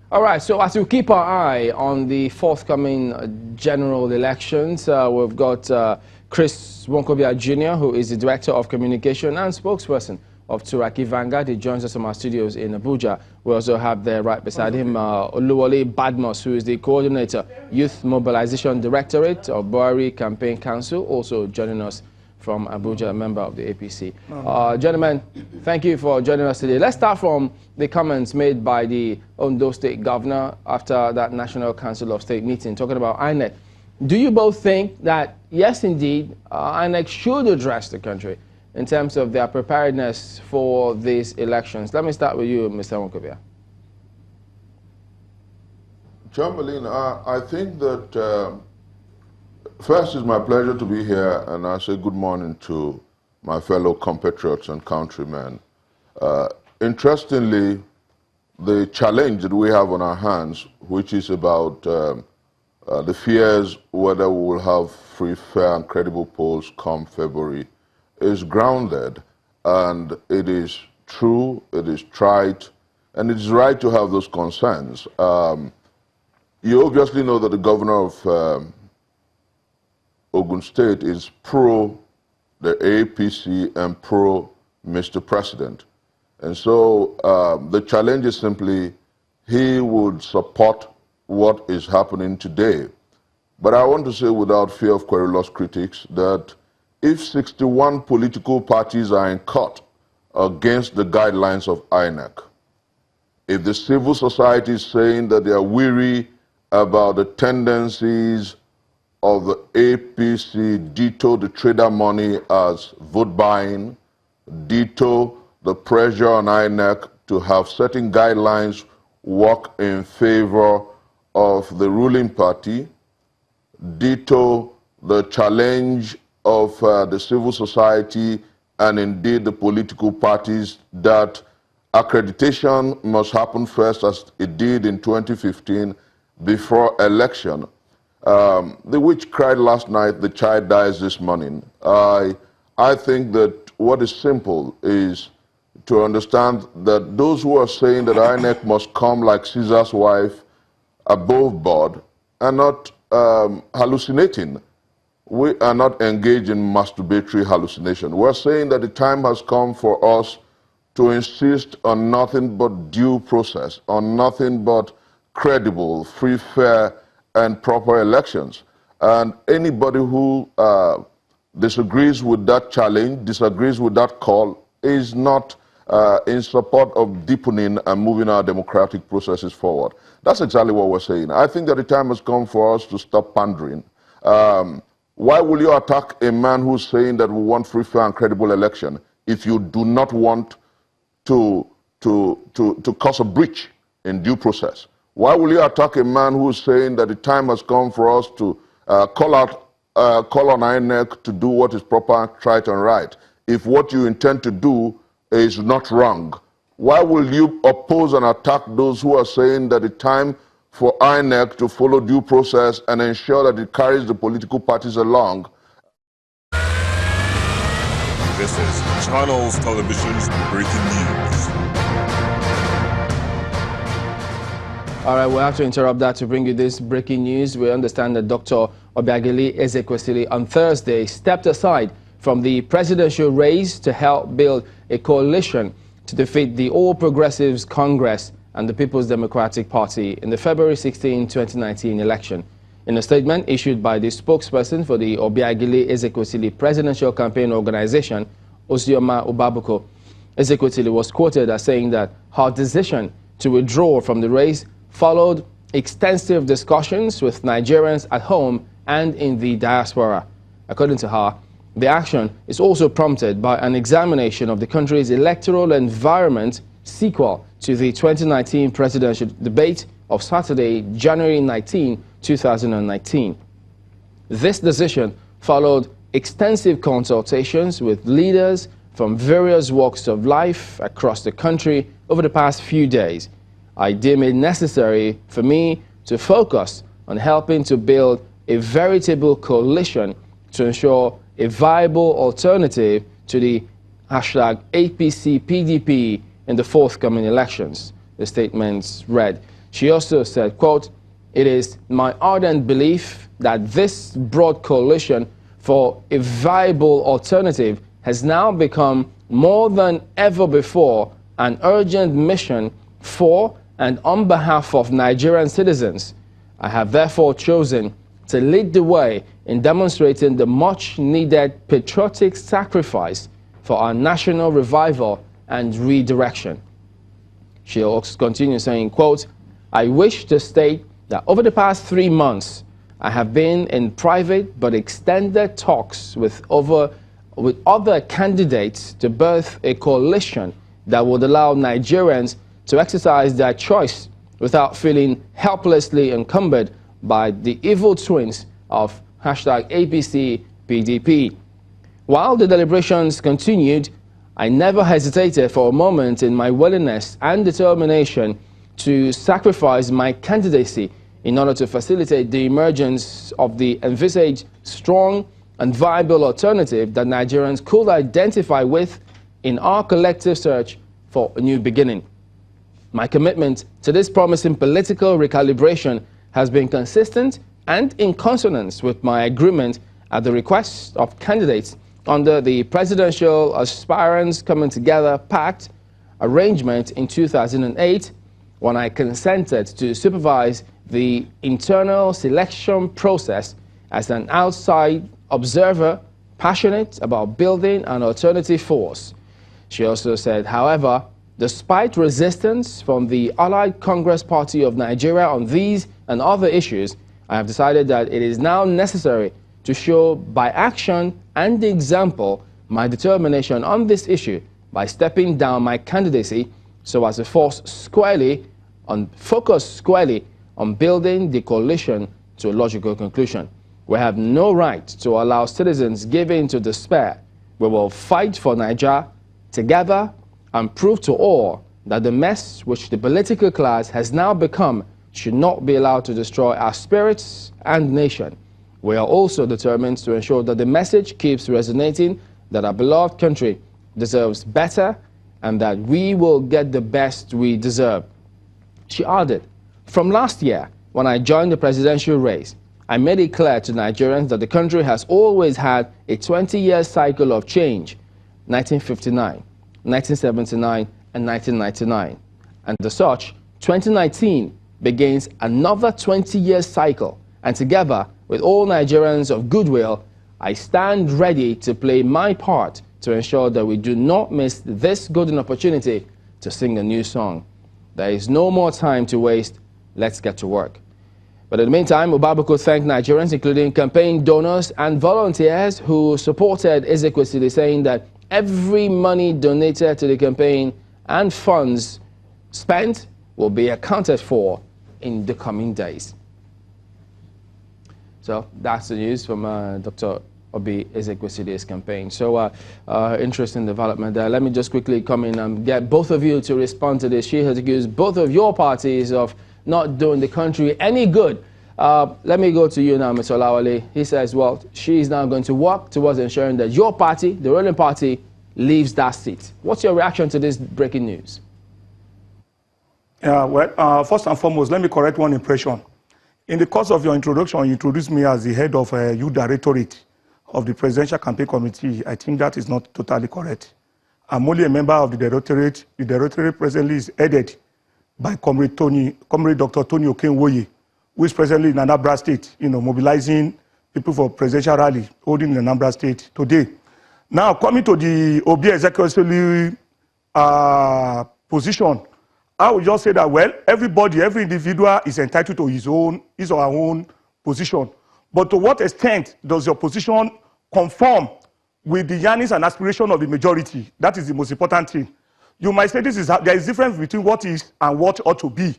All right, so as we keep our eye on the forthcoming general elections, we've got Chris Wonkobia Jr., who is the Director of Communication and spokesperson of Turaki Vanguard. He joins us from our studios in Abuja. We also have there right beside him Oluwole Badmus, who is the Coordinator, Youth Mobilization Directorate of Buhari Campaign Council, also joining us from Abuja, a member of the APC. Gentlemen, thank you for joining us today. Let's start from the comments made by the Ondo State Governor after that National Council of State meeting, talking about INEC. Do you both think that, yes, indeed, INEC should address the country in terms of their preparedness for these elections? Let me start with you, Mr. Wonkobia. Chamberlain, I think that first, it's my pleasure to be here, and I say good morning to my fellow compatriots and countrymen. Interestingly, the challenge that we have on our hands, which is about the fears whether we will have free, fair, and credible polls come February, is grounded, and it is true, it is trite, and it is right to have those concerns. You obviously know that the governor of Ogun State is pro the APC and pro Mr. President. And so the challenge is simply he would support what is happening today. But I want to say without fear of querulous critics that if 61 political parties are in court against the guidelines of INEC, if the civil society is saying that they are weary about the tendencies of the APC, ditto the trader money as vote buying, ditto the pressure on INEC to have certain guidelines work in favor of the ruling party, ditto the challenge of the civil society and indeed the political parties that accreditation must happen first, as it did in 2015 before election. The witch cried last night, the child dies this morning. I think that what is simple is to understand that those who are saying that INEC must come like Caesar's wife above board are not hallucinating. We are not engaged in masturbatory hallucination. We're saying that the time has come for us to insist on nothing but due process, on nothing but credible, free, fair, and proper elections. And anybody who disagrees with that challenge, disagrees with that call, is not in support of deepening and moving our democratic processes forward. That's exactly what we're saying. I think that the time has come for us to stop pandering. Why will you attack a man who's saying that we want free, fair, and credible election if you do not want to cause a breach in due process? Why will you attack a man who is saying that the time has come for us to call on INEC to do what is proper, right, and right, if what you intend to do is not wrong? Why will you oppose and attack those who are saying that the time for INEC to follow due process and ensure that it carries the political parties along? This is Channels Television's Breaking News. All right, we'll have to interrupt that to bring you this breaking news. We understand that Dr. Ezekwesili on Thursday stepped aside from the presidential race to help build a coalition to defeat the All Progressives Congress and the People's Democratic Party in the February 16, 2019 election. In a statement issued by the spokesperson for the Ezekwesili Presidential Campaign Organization, Osioma Ubabuko, Ezekwesili was quoted as saying that her decision to withdraw from the race followed extensive discussions with Nigerians at home and in the diaspora. According to her, the action is also prompted by an examination of the country's electoral environment sequel to the 2019 presidential debate of Saturday, January 19, 2019. This decision followed extensive consultations with leaders from various walks of life across the country over the past few days. I deem it necessary for me to focus on helping to build a veritable coalition to ensure a viable alternative to the #APC PDP in the forthcoming elections, the statements read. She also said, quote, "It is my ardent belief that this broad coalition for a viable alternative has now become more than ever before an urgent mission for and on behalf of Nigerian citizens. I have therefore chosen to lead the way in demonstrating the much-needed patriotic sacrifice for our national revival and redirection." She also continues saying, quote, "I wish to state that over the past 3 months, I have been in private but extended talks with other candidates to birth a coalition that would allow Nigerians to exercise their choice without feeling helplessly encumbered by the evil twins of #APC PDP. While the deliberations continued, I never hesitated for a moment in my willingness and determination to sacrifice my candidacy in order to facilitate the emergence of the envisaged strong and viable alternative that Nigerians could identify with in our collective search for a new beginning. My commitment to this promising political recalibration has been consistent and in consonance with my agreement at the request of candidates under the Presidential Aspirants Coming Together Pact arrangement in 2008, when I consented to supervise the internal selection process as an outside observer passionate about building an alternative force. She also said, however, despite resistance from the Allied Congress Party of Nigeria on these and other issues, I have decided that it is now necessary to show by action and example my determination on this issue by stepping down my candidacy so as to focus squarely on building the coalition to a logical conclusion. We have no right to allow citizens give in to despair. We will fight for Nigeria together and prove to all that the mess which the political class has now become should not be allowed to destroy our spirits and nation. We are also determined to ensure that the message keeps resonating, that our beloved country deserves better and that we will get the best we deserve. She added, from last year, when I joined the presidential race, I made it clear to Nigerians that the country has always had a 20-year cycle of change, 1959, 1979, and 1999. And as such, 2019 begins another 20-year cycle, and together with all Nigerians of goodwill, I stand ready to play my part to ensure that we do not miss this golden opportunity to sing a new song. There is no more time to waste. Let's get to work. But in the meantime, Obabako thanked Nigerians, including campaign donors and volunteers who supported Ezekwesili, saying that every money donated to the campaign and funds spent will be accounted for in the coming days. So that's the news from Dr. Obi Ezekwesili's campaign. So interesting development there. Let me just quickly come in and get both of you to respond to this. She has accused both of your parties of not doing the country any good. Let me go to you now, Mr. Olawale. He says, well, she is now going to work towards ensuring that your party, the ruling party, leaves that seat. What's your reaction to this breaking news? Well, first and foremost, let me correct one impression. In the course of your introduction, you introduced me as the head of Youth Directorate of the Presidential Campaign Committee. I think that is not totally correct. I'm only a member of the Directorate. The Directorate presently is headed by Comrade Dr. Tony Okenwoye, who is presently in Anambra State, mobilizing people for presidential rally, holding in Anambra State today. Now, coming to the Obi Ezekwesili position, I would just say that, well, everybody, every individual is entitled to his or her own position. But to what extent does your position conform with the yearnings and aspirations of the majority? That is the most important thing. You might say there is a difference between what is and what ought to be.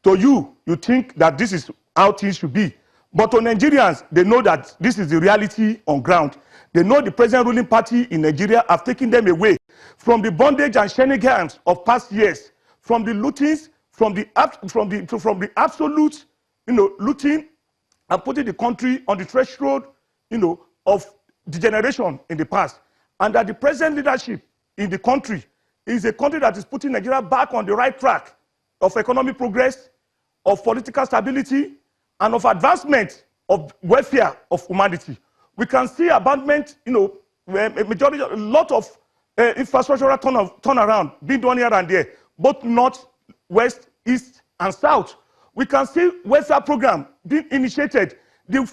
To you, you think that this is how things should be. But to Nigerians, they know that this is the reality on ground. They know the present ruling party in Nigeria have taken them away from the bondage and shenanigans of past years, from the lootings, from the absolute, looting and putting the country on the threshold, of degeneration in the past. And that the present leadership in the country is a country that is putting Nigeria back on the right track of economic progress, of political stability and of advancement of welfare of humanity. We can see abandonment, a lot of infrastructural turnaround being done here and there, both north, west, east, and south. We can see welfare program being initiated. The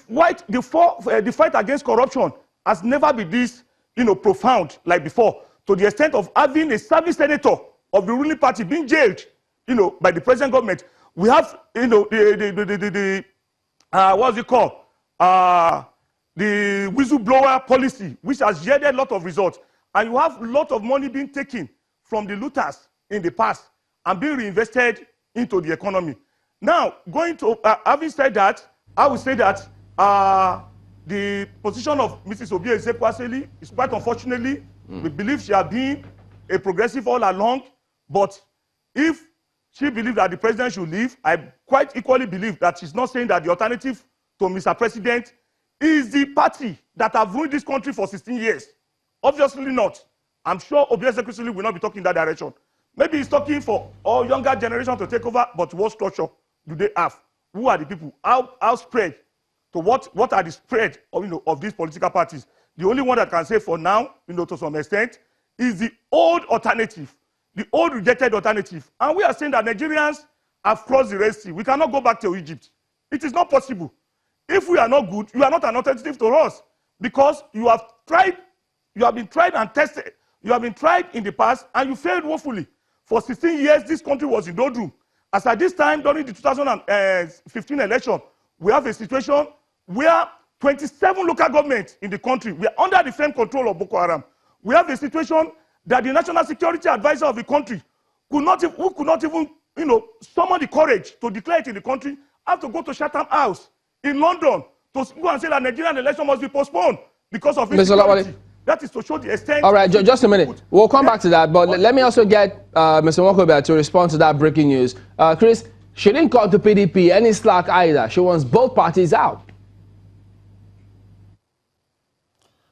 fight against corruption has never been this, profound like before, to the extent of having a service senator of the ruling party being jailed, by the present government. We have, what's it called? The whistleblower policy, which has yielded a lot of results. And you have a lot of money being taken from the looters in the past and being reinvested into the economy. Now, having said that, I would say that the position of Mrs. Obi Ezekwesili is quite unfortunately, we believe she has been a progressive all along, but if she believes that the president should leave, I quite equally believe that she's not saying that the alternative to Mr. President is the party that have ruled this country for 16 years. Obviously not. I'm sure Obi Ezekwesili will not be talking in that direction. Maybe he's talking for all younger generation to take over, but what structure do they have? Who are the people? How spread? To what are the spread of these political parties? The only one that can say for now, to some extent, is the old alternative, the old rejected alternative. And we are saying that Nigerians have crossed the Red Sea. We cannot go back to Egypt. It is not possible. If we are not good, you are not an alternative to us, because you have been tried and tested. You have been tried in the past and you failed woefully. For 16 years, this country was in doldrum. As at this time, during the 2015 election, we have a situation where 27 local governments in the country were under the firm control of Boko Haram. We have a situation that the National Security Advisor of the country could not even summon the courage to declare it in the country, have to go to Chatham House in London to go and say that Nigerian election must be postponed because of insecurity. That is to show the extent. All right, just a minute. We'll come back to that, but let me also get Mr. Nwankobia to respond to that breaking news. Chris, she didn't cut the PDP any slack either. She wants both parties out.